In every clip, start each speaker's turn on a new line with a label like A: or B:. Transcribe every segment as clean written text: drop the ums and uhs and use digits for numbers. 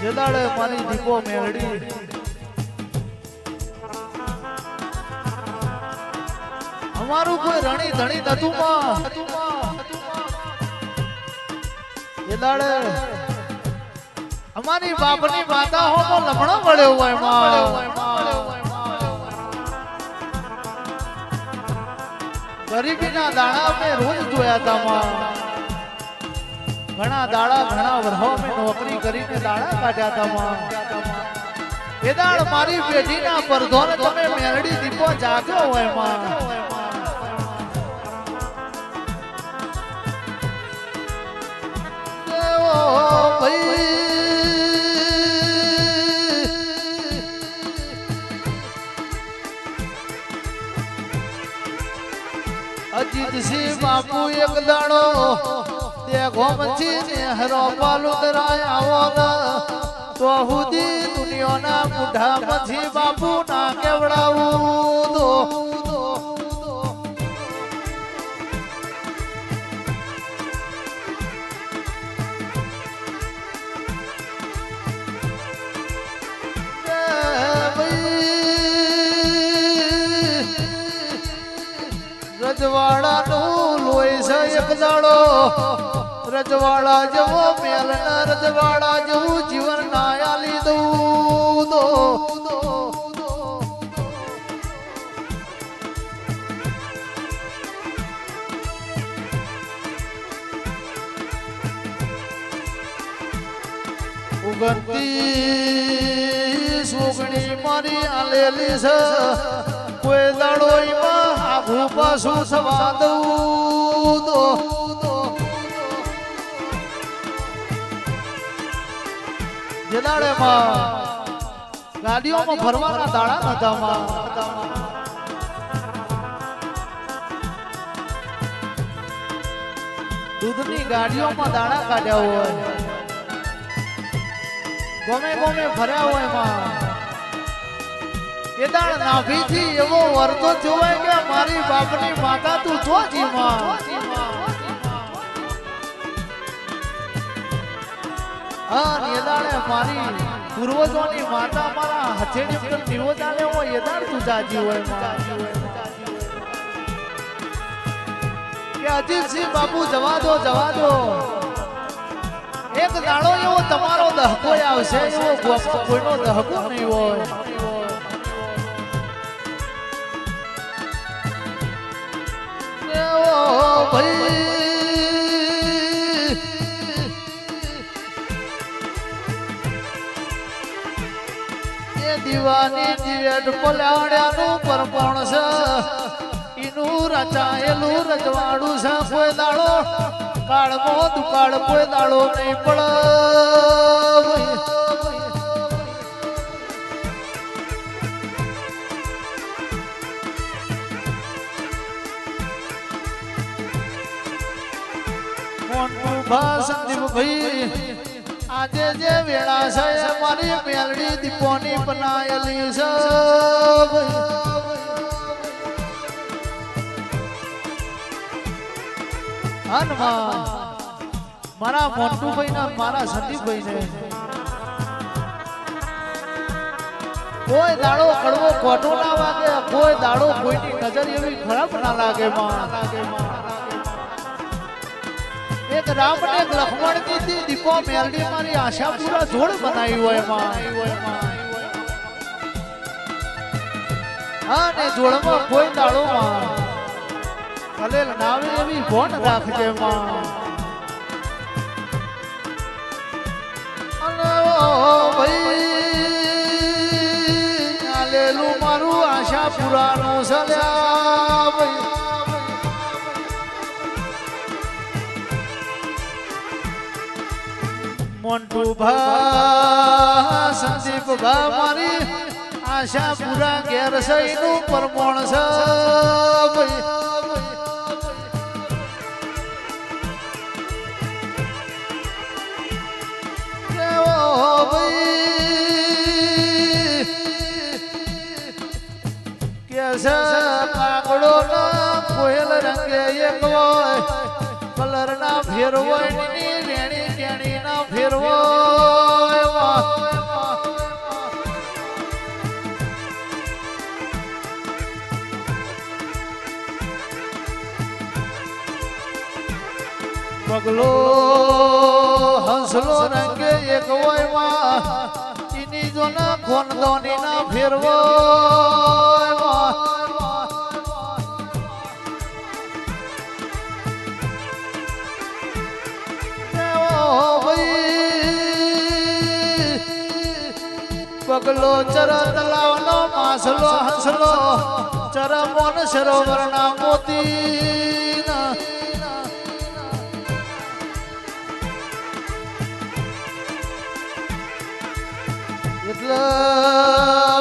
A: જલાડે મારી દીપો મેલડી અમારું કોઈ રણી ધણી નતું માં જલાડે અમારી બાપની માતા હો તો લમણો મળ્યો હોય માં ગરીબીના દાણા અમે રોજ જોયા હતા માં ઘણા દાડા ઘણા વર્ષો મેં નોકરી કરીને દાડા કાઢ્યા હતા માં એ દાડ મારી પેઢીના પરધોને તમે મેલડી દીપો જાગ્યો હોય માં અજીતસિંહ બાપુ એક દાડો દેખો મચી ને હરો પાલુ દરાય આવો તો હુદી દુનિયાના મુઢા મચી બાપુ ના કેવડાવું દો રજવાડા નું લોહી છે એક દાડો રજવાડા જેવો મેલ રજવાડા જેવું જીવન નાયા લીધું દો ઉગતી સુગણી મારી આલેલી છે કોઈ દાડો આઘું પાછું થવા દઉં દો જલાડે માં ગાડીઓમાં ભરવાના દાડા નતા માં દૂધની ગાડીઓમાં દાડા કાઢ્યા હોય ગમે ગમે ભર્યા હોય માં એ દાડ નાભીથી એવો વર્તો જોવાય કે મારી બાપની માતા તું જોજી માં મારી પૂર્વજોની માતા મારા હથેળી પર નિરોજાને હોય એ દાડ તું જાજી હોય કે અજીતસિંહ બાપુ જવા દો એક દાડો એવો તમારો દહકો આવશે એવો કોઈનો દહકો નહીં હોય દીવાની દિવેટ પલાડ્યાનું પરપણ છે ઈનું રચાયેલું રજવાડું છે કોઈ દાડો કાળમો દુકાળ કોઈ દાડો નહીં પડે મોટું ભા સંદીપ ભાઈ આજે જે વેળા છે મારી મેલડી દીપોની બનાયેલી છે મારા મોન્ટુભાઈ ને મારા સંદીપભાઈ ને કોઈ દાડો કડવો ખોટો ના વાગે કોઈ દાડો કોઈની નજર એવી ખરાબ ના લાગે એક રામ ને એક લક્ષ્મણ ની દીપો મેલડી મારી આશા પૂરા જોડ બનાવી હોય અને જોડમાં કોઈ દાડો માં કલેલ નાવે એવી ભોન રાખજે માં આલેલું મારું આશા પુરાનું સલ્યા ભાઈ મોન્ટુ ભા સંદીપ ભા મારી આશા પૂરા ઘેર સઈનું પરમોણ છે કે રંગે એક હોય કલર ના ફેર હોય વેણી કેણી ના ફેર હોય પગલો હંસલો રંગે એક હોય માં ચીની જો ના ખોનદોની ના ફેરવો પગલો ચર તલાવનો માસલો હંસલો ચરમોન સરોવરના મોતી એટલે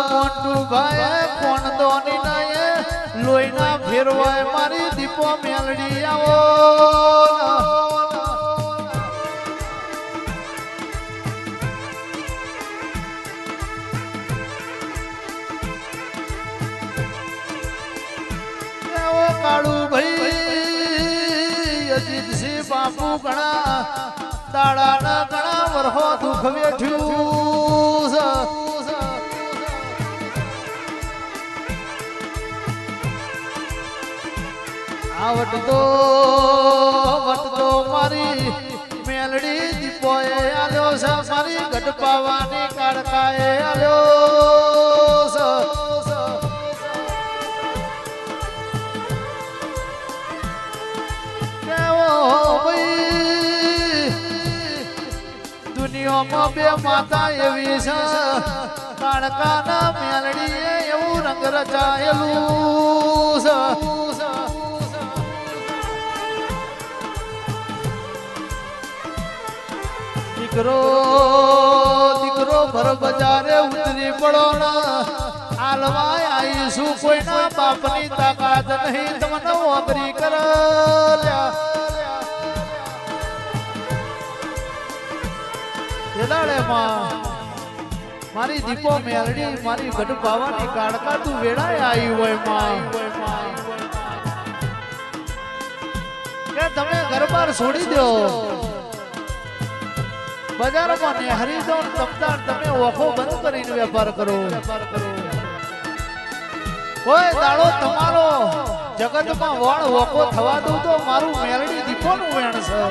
A: મોટું ભાઈ કોણ દોની નાયે લોહીના ફેરવાય મારી દીપો મેલડી આવો કાળુ ભાઈ અજીતસિંહ બાપુ ઘણા દાડાના ઘણા વરહો દુઃખ વેઠ્યું વટતો મારી મેલડી દીપોએ આલ્યો છે મારી ગઢપાવાની કાળકાએ આલ્યો દુનિયામાં બે માતા એવી છે કાળકાના મેલડીએ એવું રંગ રચાયેલું છે દીકરો ભર બજારે ઉતરી પડો આલવાય આવીશું કોઈના બાપની તાકાત નહીં તમને ઓગરી કર મારી દીપો મેલડી મારી ગઢ પાવાની કાળકા તું વેળાએ આવી હોય માં કે તમે ઘર બાર છોડી દો બજારમાં નેહરી દો તમતાર તમે ઓખો બંધ કરીને વેપાર કરો કોઈ દાડો તમારો જગતમાં વણ ઓખો થવા દઉં તો મારું મેલડી દીપોનું વેણ છે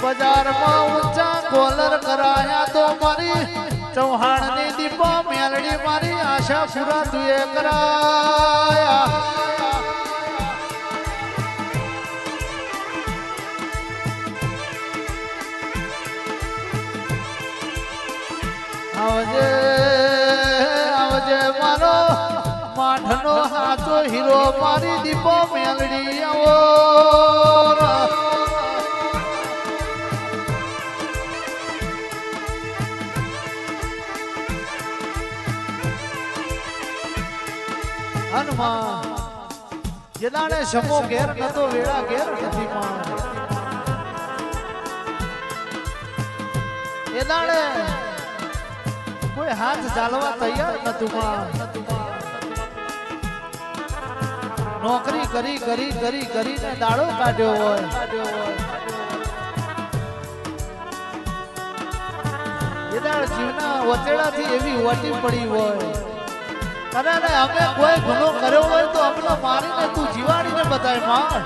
A: બજારમાં ઊંચા કોલર કરાયા તો મારી ચૌહાણની દીપો મેલડી મારી આશા પૂરા તુએ કરાયા આવજે આવજે મારો માઠનો હાથો હીરો મારી દીપો મેલડી આવો હનુમાન જેદાણે સમો ઘેર નતો વેળા ઘેર નથી માં એદાણે કોઈ હાથ ચાલવા તૈયાર નતું માં નોકરી કરી કરી કરી કરીને દાડો કાઢ્યો હોય એદાણે જીવના વચેડાથી એવી વટી પડી હોય અને અમે કોઈ ગુનો કર્યો હોય તો અમને મારીને તું જીવાડીને બતાય માં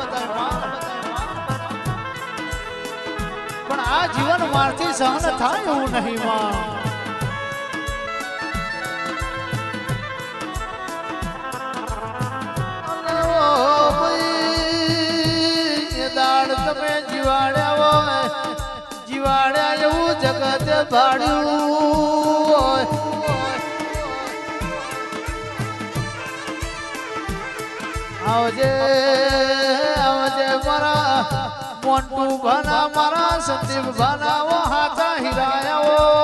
A: પણ આ જીવન મારથી સહન થાય એવું નહીં માં દાડ તમે જીવાડ્યા હોય જીવાડ્યા એવું જગત ભાડ્યું હોય આવજે આવજે મારા મોન્ટુ ભાના મારા સંદીપ ભાના વો હાથા હિરાયા